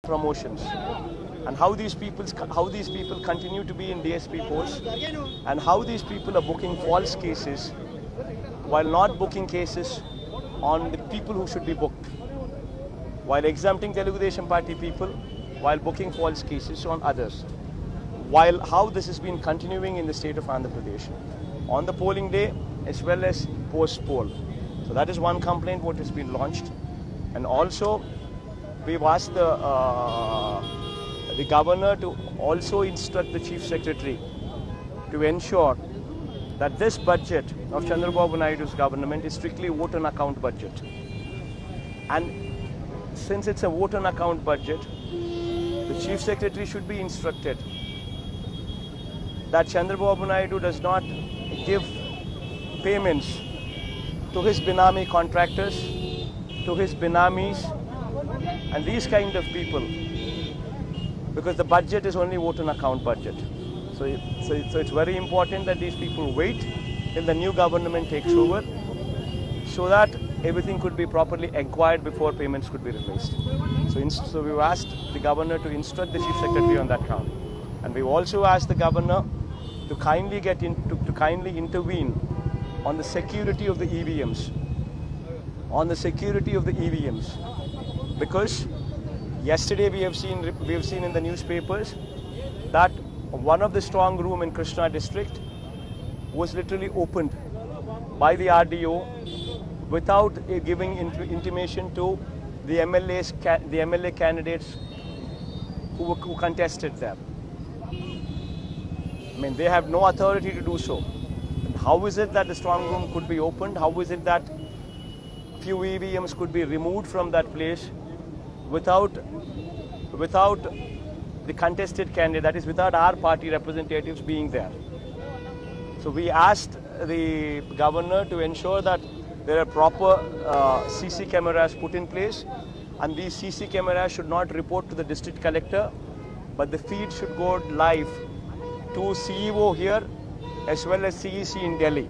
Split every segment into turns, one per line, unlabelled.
promotions, and how these people continue to be in DSP posts, and how these people are booking false cases while not booking cases on the people who should be booked, while exempting Telugu Desam Party people, while booking false cases on others, while how this has been continuing in the state of Andhra Pradesh on the polling day as well as post-poll. So that is one complaint what has been launched. And also we've asked the governor to also instruct the chief secretary to ensure that this budget of Chandrababu Naidu's government is strictly vote on account budget. And since it's a vote on account budget, the chief secretary should be instructed that Chandrababu Naidu does not give payments to his Benami contractors, to his Benamis, and these kind of people, because the budget is only vote on account budget. So it's very important that these people wait till the new government takes over, so that everything could be properly inquired before payments could be released. So we've asked the governor to instruct the chief secretary on that count, and we've also asked the governor to kindly intervene on the security of the EVMs, because yesterday we have seen in the newspapers that one of the strong room in Krishna district was literally opened by the RDO without giving intimation to the MLA candidates who contested there. I mean, they have no authority to do so. And how is it that the strong room could be opened? How is it that few EVMs could be removed from that place without the contested candidate, that is without our party representatives being there? So we asked the governor to ensure that there are proper CC cameras put in place, and these CC cameras should not report to the district collector, but the feed should go live to CEO here as well as CEC in Delhi,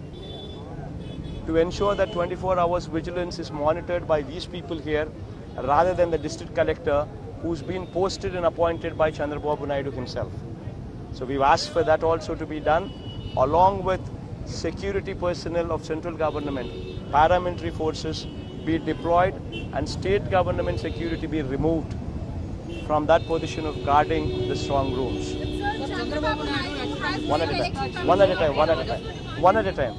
to ensure that 24 hours vigilance is monitored by these people here rather than the district collector who's been posted and appointed by Chandrababu Naidu himself. So we've asked for that also to be done, along with security personnel of central government, paramilitary forces be deployed, and state government security be removed from that position of guarding the strong rooms. One at a time.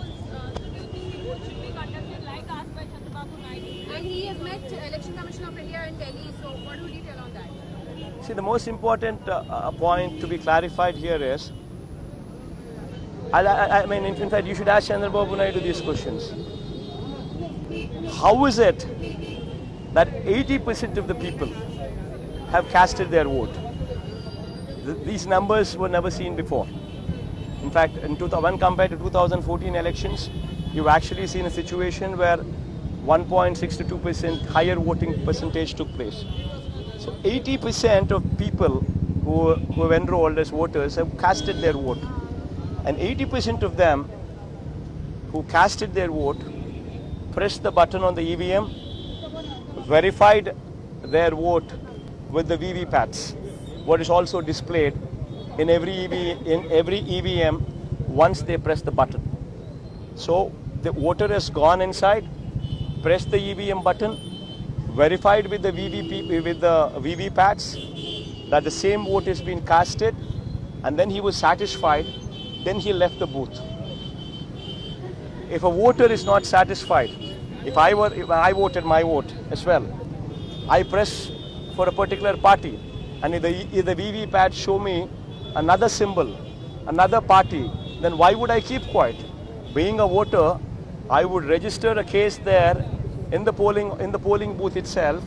And he has met Election Commission of India in Delhi, so what would you tell on that?
See, the most important point to be clarified here is, I mean, in fact, you should ask Chandrababu Naidu these questions. How is it that 80% of the people have casted their vote? These numbers were never seen before. In fact, when compared to 2014 elections, you've actually seen a situation where 1.62% higher voting percentage took place. So 80% of people who have enrolled as voters have casted their vote. And 80% of them who casted their vote pressed the button on the EVM, verified their vote with the VVPATs, what is also displayed in every EVM once they press the button. So the voter has gone inside, pressed the EVM button, verified with the VVPATs that the same vote has been casted, and then he was satisfied. Then he left the booth. If a voter is not satisfied, if I voted my vote as well, I press for a particular party, and if the VVPAT show me another symbol, another party, then why would I keep quiet? Being a voter, I would register a case there in the polling booth itself,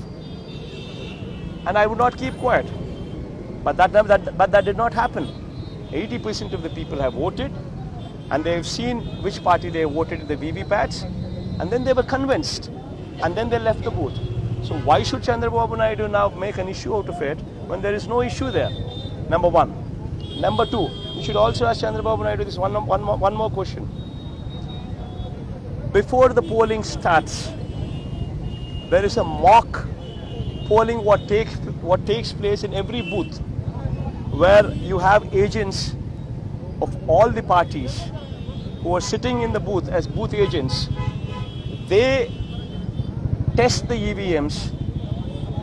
and I would not keep quiet. But that did not happen. 80% of the people have voted, and they have seen which party they voted in the VVPATs, and then they were convinced, and then they left the booth. So why should Chandrababu Naidu now make an issue out of it when there is no issue there? Number one. Number two, you should also ask Chandrababu Naidu this one more question. Before the polling starts, there is a mock polling what takes place in every booth, where you have agents of all the parties who are sitting in the booth as booth agents. They test the EVMs,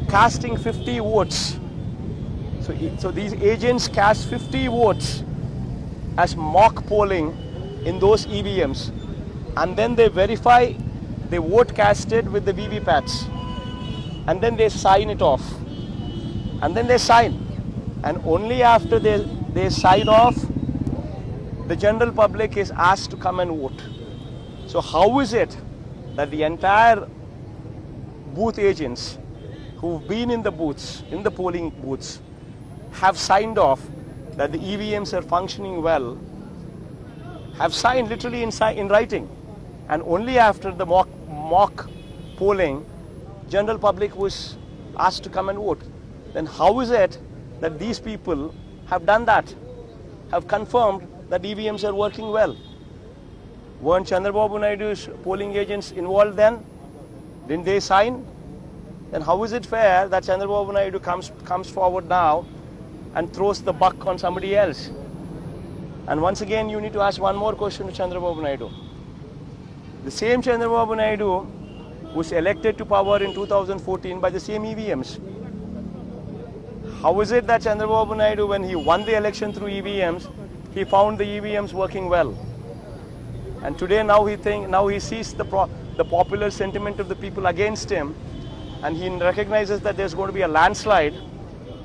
casting 50 votes. So these agents cast 50 votes as mock polling in those EVMs, and then they verify the vote casted with the VVPATs, and then they sign it off, and then they sign, and only after they sign off, the general public is asked to come and vote. So how is it that the entire booth agents who've been in the booths, in the polling booths, have signed off that the EVMs are functioning well, have signed literally in writing, and only after the mock polling, general public was asked to come and vote? Then how is it that these people have done that, have confirmed that EVMs are working well? Weren't Chandrababu Naidu's polling agents involved then? Didn't they sign? Then how is it fair that Chandrababu Naidu comes forward now and throws the buck on somebody else? And once again, you need to ask one more question to Chandrababu Naidu. The same Chandrababu Naidu was elected to power in 2014 by the same EVMs. How is it that Chandrababu Naidu, when he won the election through EVMs, he found the EVMs working well? And today now he sees the popular sentiment of the people against him, and he recognizes that there's going to be a landslide.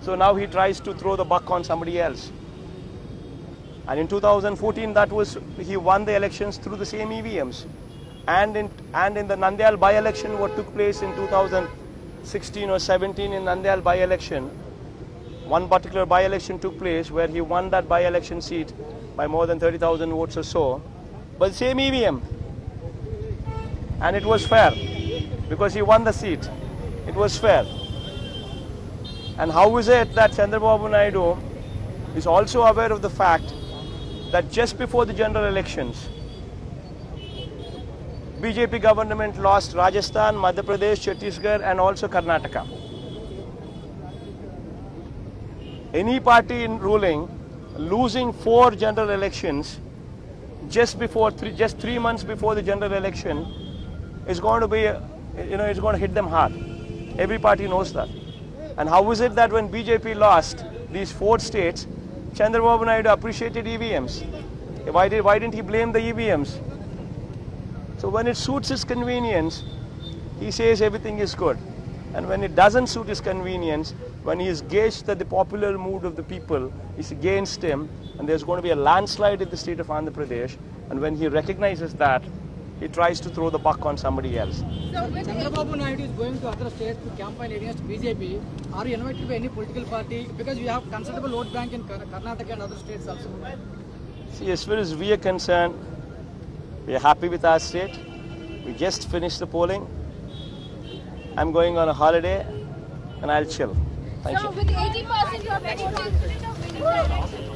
So now he tries to throw the buck on somebody else. And in 2014, he won the elections through the same EVMs. And in the Nandyal by-election, what took place in 2016 or 17 in Nandyal by-election, one particular by-election took place where he won that by-election seat by more than 30,000 votes or so, but the same EVM. And it was fair, because he won the seat. It was fair. And how is it that Chandrababu Naidu is also aware of the fact that just before the general elections, BJP government lost Rajasthan, Madhya Pradesh, Chhattisgarh and also Karnataka? Any party in ruling losing 4 general elections just 3 months before the general election is going to be, it's going to hit them hard. Every party knows that. And how is it that when BJP lost these 4 states, Chandrababu Naidu appreciated EVMs? Why didn't he blame the EVMs? So when it suits his convenience, he says everything is good. And when it doesn't suit his convenience, when he is gauged that the popular mood of the people is against him, and there's going to be a landslide in the state of Andhra Pradesh, and when he recognizes that, he tries to throw the buck on somebody else.
So Chandrababu Naidu is going to other states to campaign against BJP. Are you invited by any political party? Because we have considerable vote bank in Karnataka and other states also.
See, as far as we are concerned, we are happy with our state. We just finished the polling. I'm going on a holiday and I'll chill. Thank you.
So with 80%, you are very confident of winning the election?